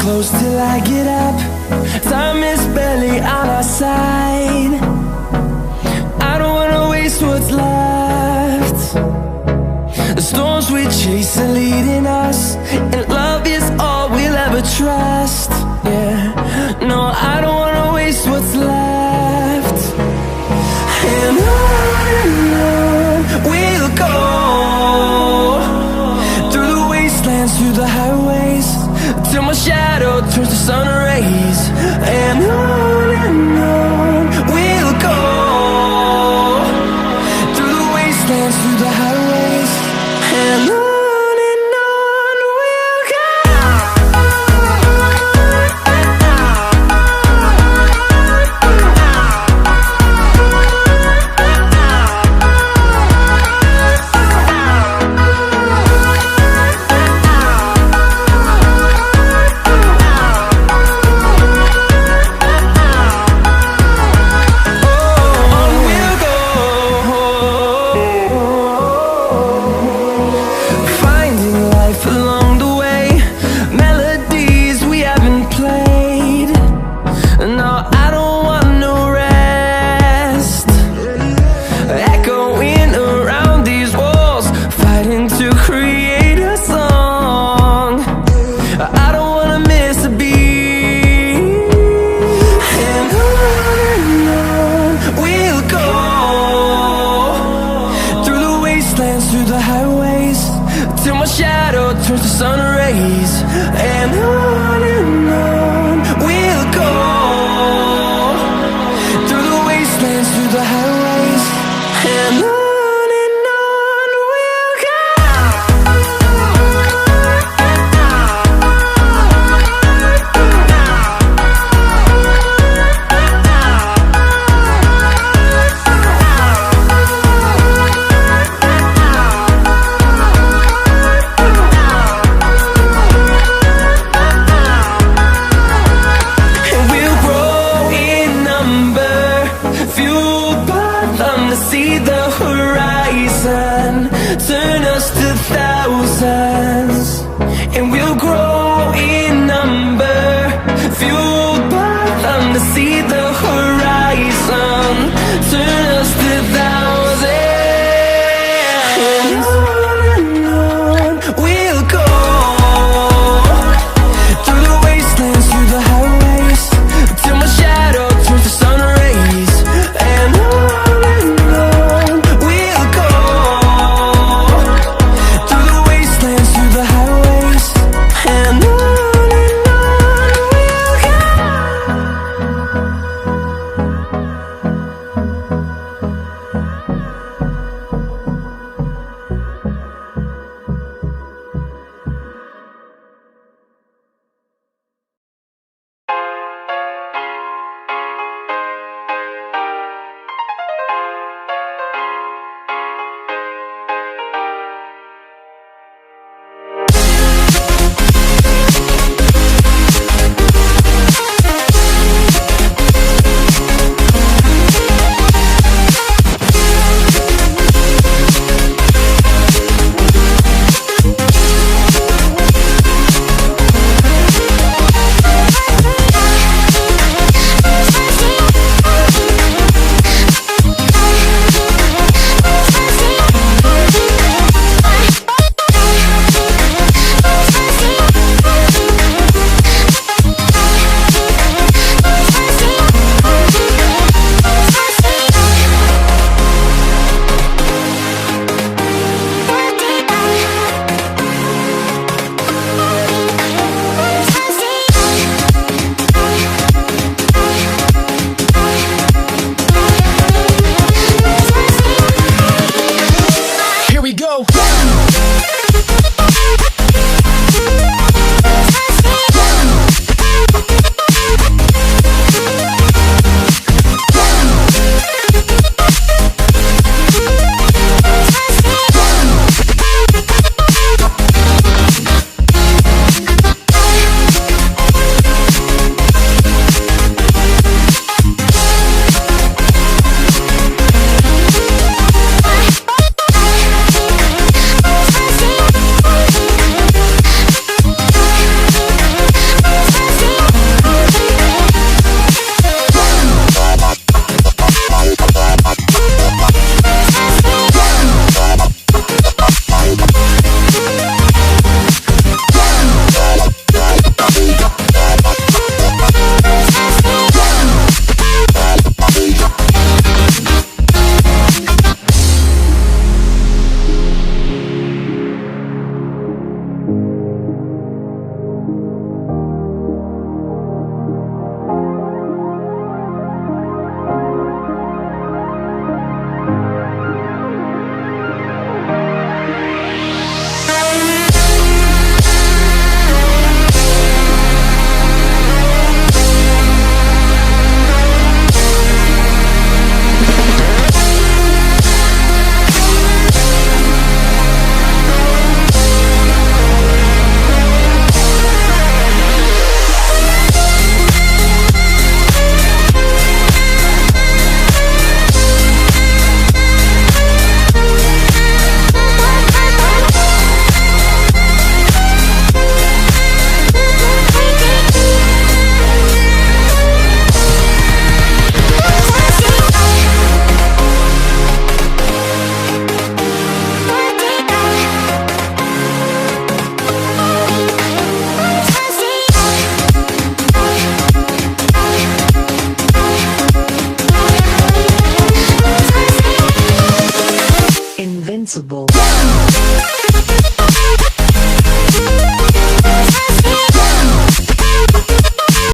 close till I get up. Time is barely on our side. I don't wanna waste what's left. The storms we chase are leading us, and love is all we'll ever trust. Yeah, no, I don't wanna waste what's left. And on we'll go, through the wastelands, through the highways, till my shadow turns to sun rays. And on we'll go, through the wastelands, through the highways, and on we'll go. Through the highways, till my shadow turns to sun rays. And on we'll go, through the wastelands, through the highways, and on we'll go. See the horizon turn us to thousands, and we'll grow in number, fueled by them to see the horizon turn us to thousands. And on we'll go, through the wastelands, through the highways, till my shadow turns to sun rays. And possible.